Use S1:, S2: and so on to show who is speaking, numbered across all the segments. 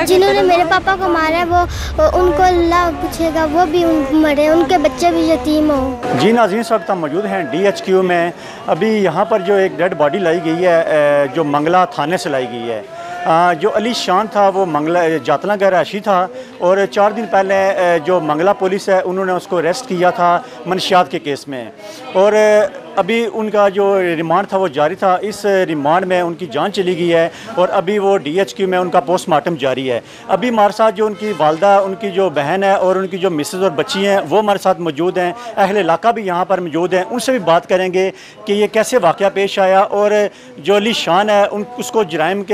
S1: जिन्होंने मेरे पापा को मारा है वो उनको अल्लाह पूछेगा, वो भी मरे, उनके बच्चे भी यतीम हो।
S2: जी नाज़रीन, इस वक्त हम मौजूद हैं DHQ में। अभी यहाँ पर जो एक डेड बॉडी लाई गई है जो मंगला थाने से लाई गई है। जो अली शान था वो मंगला जातला का रहायशी था और 4 दिन पहले जो मंगला पुलिस है उन्होंने उसको अरेस्ट किया था मनशियात के केस में, और अभी उनका जो रिमांड था वो जारी था। इस रिमांड में उनकी जान चली गई है और अभी वो DHQ में उनका पोस्टमार्टम जारी है। अभी हमारे साथ जो उनकी वालदा, उनकी जो बहन है और उनकी जो मिसेस और बच्ची हैं वो हमारे साथ मौजूद हैं। अहले इलाका भी यहाँ पर मौजूद हैं, उनसे भी बात करेंगे कि ये कैसे वाक़या पेश आया। और जो अली शान है उसको जराइम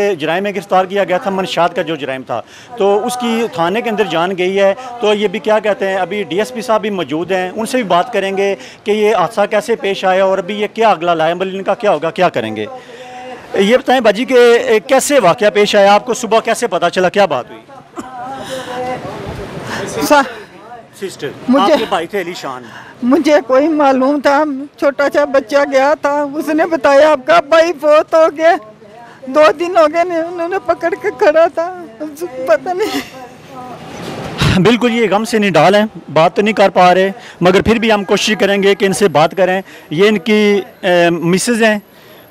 S2: में गिरफ़्तार किया गया था, मनशात का जो जराइम था, तो उसकी थाने के अंदर जान गई है। तो ये भी क्या कहते हैं, अभी DSP साहब भी मौजूद हैं, उनसे भी बात करेंगे कि ये हादसा कैसे पेश आया और अभी ये क्या अगला लायबल इनका क्या होगा, क्या करेंगे। ये बताएं बाजी के कैसे वाक़या पेश आया, आपको सुबह कैसे पता चला, क्या बात हुई? सिस्टर, आपके भाई थे अली शान।
S3: मुझे कोई मालूम था, छोटा सा बच्चा गया था, उसने बताया आपका भाई बहुत हो गया, 2 दिन हो गए नहीं, उन्होंने पकड़ के खड़ा था, पता नहीं।
S2: बिल्कुल ये गम से निडाल हैं, बात तो नहीं कर पा रहे, मगर फिर भी हम कोशिश करेंगे कि इनसे बात करें। ये इनकी मिसेज हैं,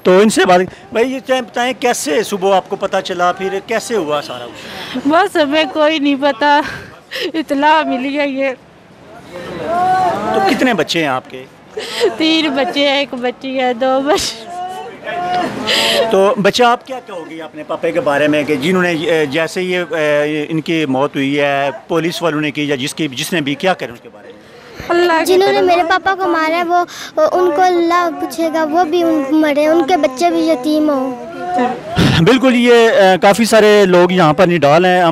S2: तो इनसे बात। भाई ये बताएं कैसे सुबह आपको पता चला, फिर कैसे हुआ सारा कुछ?
S4: बस हमें कोई नहीं पता, इतला मिली है ये।
S2: तो कितने बच्चे हैं आपके?
S4: 3 बच्चे हैं, 1 बच्ची है, 2 बच्चे।
S2: तो बच्चा, आप क्या कहोगी अपने पापा के बारे में कि जिन्होंने जैसे ये इनकी मौत हुई है पुलिस वालों ने की या जिसने भी, क्या करें उसके बारे में?
S1: जिन्होंने मेरे पापा को मारा है वो उनको अल्लाह पूछेगा, वो भी मरे, उनके बच्चे भी यतीम हो।
S2: बिल्कुल ये काफ़ी सारे लोग यहाँ पर निडाल हैं,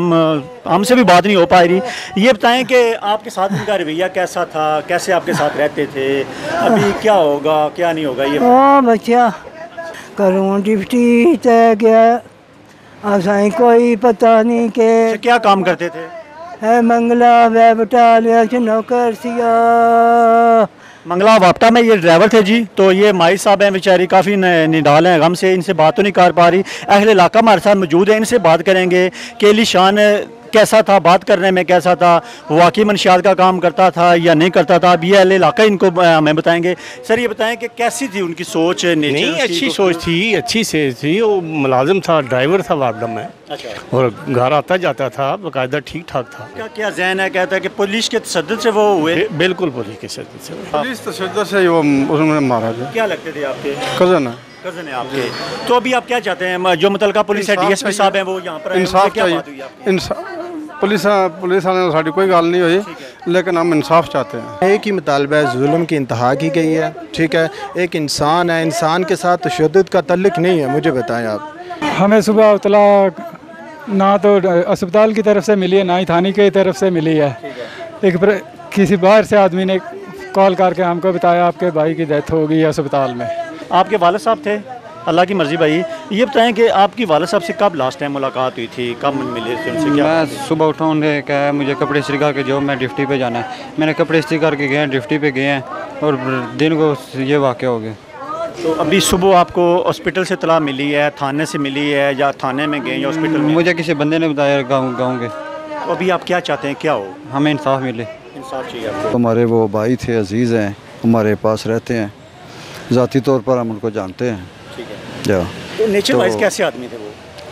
S2: हमसे भी बात नहीं हो पा रही। ये बताएं कि आपके साथ उनका रवैया कैसा था, कैसे आपके साथ रहते थे, अभी क्या होगा क्या नहीं होगा? ये
S3: बच्चा करूँ डिप्टी तय गया, असाई कोई पता नहीं के
S2: क्या काम करते थे?
S3: है मंगला वे बटालिया च नौकर सिया।
S2: मंगला वापटा में ये ड्राइवर थे जी। तो ये माई साहब हैं, बेचारी काफ़ी निडाल हैं, गम से इनसे बात तो नहीं कर पा रही। अहले इलाका हमारे साथ मौजूद है, इनसे बात करेंगे कि अली शान कैसा था, बात करने में कैसा था, वाकई मनशियात का काम करता था या नहीं करता था। अब ये अहले इलाका इनको हमें बताएंगे। सर ये बताएं कि कैसी थी उनकी सोच?
S5: नहीं, अच्छी सोच थी, अच्छी से थी। वो मुलाजिम था, ड्राइवर था वापडा में। अच्छा। और घर आता जाता था, बाकायदा ठीक ठाक था।
S2: क्या क्या जहन है, कहता है कि पुलिस के तशद्दुद से वो हुए?
S5: बिल्कुल पुलिस के तशद्दुद से।
S6: पुलिस तशद्दुद से वो उन्होंने मारा था।
S2: क्या लगते थे आपके?
S6: कज़न है।
S2: कज़न है आपके। तो अभी आप क्या चाहते हैं, जो मुतलका पुलिस है, DSP साहब हैं, वो यहाँ पर
S6: इंसाफ चाहिए। पुलिस वाले साड़ी कोई गल नहीं हुई, लेकिन हम इंसाफ चाहते हैं।
S7: एक ही मुतालबा है, जुल्म की इंतहा की गई है, ठीक है। एक इंसान है, इंसान के साथ तशद्दुद का तल्लुक नहीं है। मुझे बताएं आप।
S8: हमें सुबह इतला ना तो अस्पताल की तरफ से मिली है, ना ही थाने की तरफ से मिली है। किसी बाहर से आदमी ने कॉल करके हमको बताया आपके भाई की डेथ हो गई है अस्पताल में।
S2: आपके वालिद साहब थे? अल्लाह की मर्ज़ी। भाई ये बताएं कि आपकी वालिद साहब से कब लास्ट टाइम मुलाकात हुई थी, कब मिले थे उनसे? क्या
S9: मैं सुबह उठा, उन्होंने कहा मुझे कपड़े इस्त्री करके जो मैं ड्यूटी पे जाना है। मैंने कपड़े इस्त्री करके गए, ड्यूटी पे गए हैं और दिन को ये वाक़या हो गया।
S2: तो अभी सुबह आपको हॉस्पिटल से इत्तला मिली है, थाने से मिली है या थाने में गए या हॉस्पिटल में?
S9: मुझे किसी बंदे ने बताया गाँव के।
S2: तो अभी आप क्या चाहते हैं, क्या हो?
S9: हमें इंसाफ मिले।
S2: इंसाफ चाहिए आपको।
S10: हमारे वो भाई थे, अजीज़ हैं, हमारे पास रहते हैं, ज़ाती तौर पर हम उनको जानते हैं।
S2: ठीक है। तो नेचर वाइज कैसे आदमी थे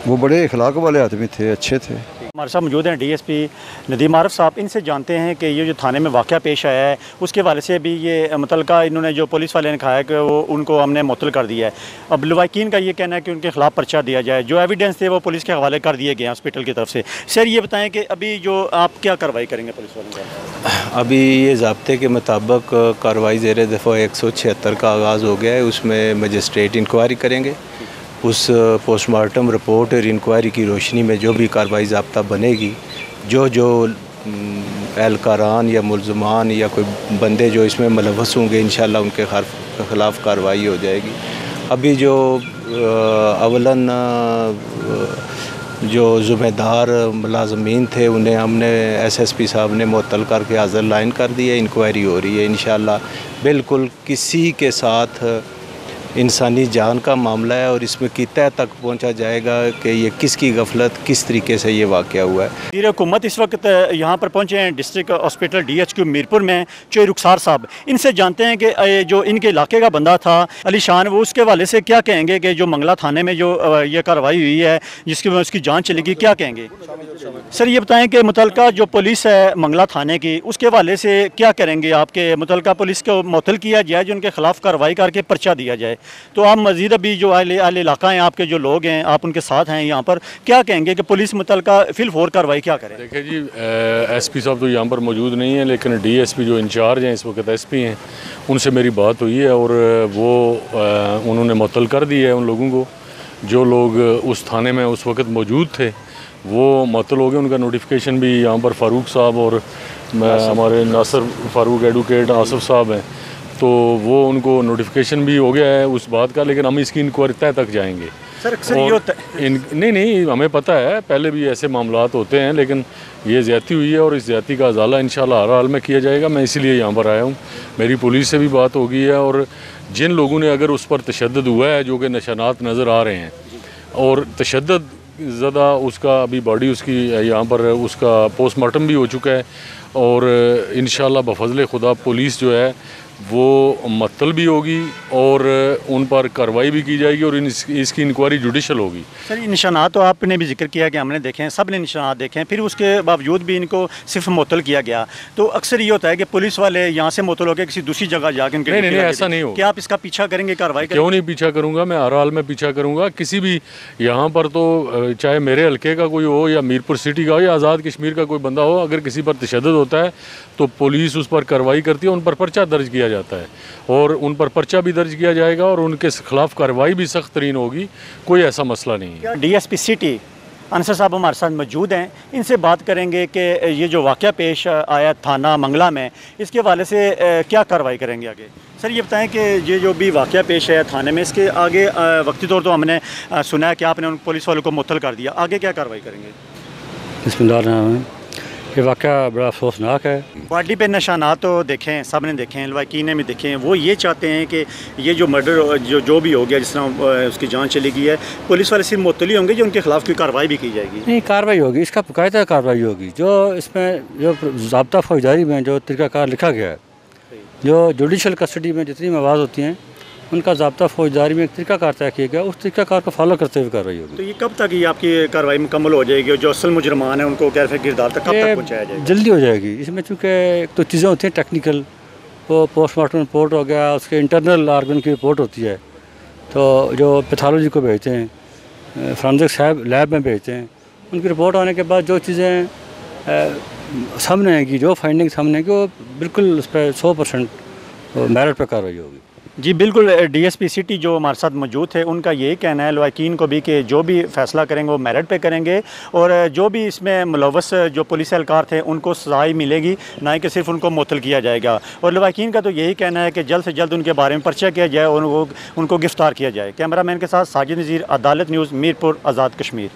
S10: वो बड़े इखलाक वाले आदमी थे, अच्छे थे।
S2: हमारे साथ मौजूद हैं DSP नदीम आरफ साहब। इनसे जानते हैं कि ये जो थाने में वाक़या पेश आया है उसके हवाले से भी ये मुतलका इन्होंने जो पुलिस वाले ने कहा है कि वो उनको हमने मुअत्तल कर दिया है। अब लवाकिन का ये कहना है कि उनके खिलाफ पर्चा दिया जाए, जो एविडेंस थे वो पुलिस के हवाले कर दिए गए हॉस्पिटल की तरफ से। सर ये बताएं कि अभी जो आप क्या कार्रवाई करेंगे पुलिस वालों का?
S11: अभी ये ज़ाब्ते के मुताबिक कार्रवाई ज़ेर दफ़ा 176 का आगाज़ हो गया है, उसमें मजिस्ट्रेट इंक्वायरी करेंगे। उस पोस्टमार्टम रिपोर्ट और इंक्वायरी की रोशनी में जो भी कार्रवाई ज़ाब्ता बनेगी, जो एहलकारान या मुल्ज़मान या कोई बंदे जो इसमें मुलव्वस होंगे, इंशाअल्लाह उनके ख़िलाफ़ कार्रवाई हो जाएगी। अभी जो अवलन जो ज़िम्मेदार मुलाज़मीन थे उन्हें हमने SSP साहब ने मुअत्तल करके हाज़िर लाइन कर दी है, इंक्वायरी हो रही है। इंशाअल्लाह बिल्कुल किसी के साथ इंसानी जान का मामला है और इसमें की तह तक पहुंचा जाएगा कि ये किसकी गफलत किस तरीके से ये वाक़या हुआ है।
S2: वज़ीर हुकूमत इस वक्त यहाँ पर पहुँचे हैं डिस्ट्रिक्ट हॉस्पिटल DHQ मीरपुर में। चोई रुखसार साहब, इनसे जानते हैं कि जो इनके इलाके का बंदा था अली शान, वो उसके हवाले से क्या कहेंगे कि जो मंगला थाने में जो ये कार्रवाई हुई है जिसकी वजह उसकी जाँच चलेगी, क्या कहेंगे? सर ये बताएं कि मुतलका जो पुलिस है मंगला थाने की, उसके हवाले से क्या करेंगे? आपके मुतलका पुलिस को मुअत्तल किया जाए, जो उनके खिलाफ कार्रवाई करके पर्चा दिया जाए। तो आप मज़ीद अभी जो अहले इलाका हैं, आपके जो लोग हैं, आप उनके साथ हैं यहाँ पर, क्या कहेंगे कि पुलिस मुतलका फिलफोर कार्रवाई क्या करे?
S12: देखिए जी, SP साहब तो यहाँ पर मौजूद नहीं है, लेकिन DSP जो इंचार्ज हैं इस वक्त SP हैं, उनसे मेरी बात हुई है और वो उन्होंने मुअत्तल कर दी है उन लोगों को। जो लोग उस थाने में उस वक्त मौजूद थे वो मुअत्तल हो गए। उनका नोटिफिकेशन भी यहाँ पर फ़ारूक साहब और हमारे नासिर फ़ारूक एडवोकेट आसिफ साहब हैं, तो वो उनको नोटिफिकेशन भी हो गया है उस बात का, लेकिन हम इसकी इंक्वायरी तय तक जाएंगे।
S2: सर अक्सर ये होता है
S12: नहीं हमें पता है, पहले भी ऐसे मामलात होते हैं, लेकिन ये ज़्यादती हुई है और इस ज़्यादती का अज़ाला इंशाल्लाह हर हाल में किया जाएगा। मैं इसीलिए यहाँ पर आया हूँ। मेरी पुलिस से भी बात हो गई है और जिन लोगों ने अगर उस पर तशद्दुद हुआ है, जो कि निशानात नज़र आ रहे हैं और तशद्दुद ज़्यादा, उसका अभी बॉडी उसकी यहाँ पर उसका पोस्टमार्टम भी हो चुका है और इंशाल्लाह बफज़ल खुदा पुलिस जो है वो मुअत्तल भी होगी और उन पर कार्रवाई भी की जाएगी और इसकी इंक्वायरी जुडिशल होगी।
S2: सर ये निशानात तो आपने भी जिक्र किया कि हमने देखे हैं, सब ने निशानात देखे हैं, फिर उसके बावजूद भी इनको सिर्फ मुअत्तल किया गया। तो अक्सर ये होता है कि पुलिस वाले यहाँ से मुअत्तल होकर किसी दूसरी जगह जाकर उनके
S12: नहीं ऐसा नहीं होगा।
S2: क्या आप इसका पीछा करेंगे, कार्रवाई?
S12: क्यों नहीं पीछा करूँगा, मैं हर हाल में पीछा करूँगा। किसी भी यहाँ पर तो चाहे मेरे हल्के का कोई हो या मीरपुर सिटी का हो या आज़ाद कश्मीर का कोई बंदा हो, अगर किसी पर तशद्दुद होता है तो पुलिस उस पर कार्रवाई करती है, उन पर पर्चा दर्ज किया जाता है और उन पर पर्चा भी दर्ज किया जाएगा और उनके खिलाफ कार्रवाई भी सख्त तरीन होगी। कोई ऐसा मसला नहीं है।
S2: DSP सिटी अनसर साहब हमारे साथ मौजूद हैं, इनसे बात करेंगे कि ये जो वाक़या पेश आया थाना मंगला में, इसके हवाले से क्या कार्रवाई करेंगे आगे? सर ये बताएं कि ये जो भी वाक़या पेश है थाने में, इसके आगे वक्ती तौर तो हमने सुना है कि आपने उन पुलिस वालों को मुअत्तल कर दिया, आगे क्या कार्रवाई करेंगे?
S13: बिस्मिल्लाह, ये वाक़या बड़ा अफसोसनाक है।
S2: बॉडी पे निशानात तो देखे हैं, सब ने देखे हैं, लवाकीन ने भी देखे हैं। वो ये चाहते हैं कि ये जो मर्डर जो भी हो गया, जिस तरह उसकी जांच चली गई है, पुलिस वाले सिर्फ मुअत्तली होंगे, जो उनके खिलाफ कोई कार्रवाई भी की जाएगी?
S13: नहीं, कार्रवाई होगी, इसका बाकायदा कार्रवाई होगी। जो इसमें जो ज़ाब्ता फौजदारी में जो तरीक़ाकार लिखा गया है, जो जुडिशल कस्टडी में जितनी मवाद होती हैं उनका ज़ाब्ता फौजदारी में एक तरीक़ाकार तय किया गया, उस तरीक़ाकार को फॉलो करते हुए कार्रवाई होगी।
S2: तो ये कब तक ये आपकी कार्रवाई मुकम्मल हो जाएगी? जो असल मुजरमान है उनको कैफे किरदार तक कब तक पहुँचाया जाएगा?
S13: जल्दी हो जाएगी। इसमें चूँकि एक तो चीज़ें होती हैं टेक्निकल, वो पोस्टमार्टम रिपोर्ट हो गया, उसके इंटरनल आर्गन की रिपोर्ट होती है, तो जो पैथोलॉजी को भेजते हैं, फोरेंसिक साहब लैब में भेजते हैं, उनकी रिपोर्ट आने के बाद जो चीज़ें सामने आएगी, जो फाइंडिंग सामने आएगी, वो बिल्कुल उस पर 100% मेरिट पर कार्रवाई होगी।
S2: जी बिल्कुल। DSP सिटी जो हमारे साथ मौजूद थे, उनका यही कहना है लवाकीन को भी कि जो भी फ़ैसला करेंगे वो मेरिट पे करेंगे और जो भी इसमें मुलव्वस जो पुलिस एहलकार थे उनको सज़ाई मिलेगी, ना कि सिर्फ उनको मुअत्तल किया जाएगा। और लवाकीन का तो यही कहना है कि जल्द से जल्द उनके बारे में पर्चा किया जाए और उनको गिरफ्तार किया जाए। कैमरा मैन के साथ साजिद नज़ीर, अदालत न्यूज़, मीरपुर, आज़ाद कश्मीर।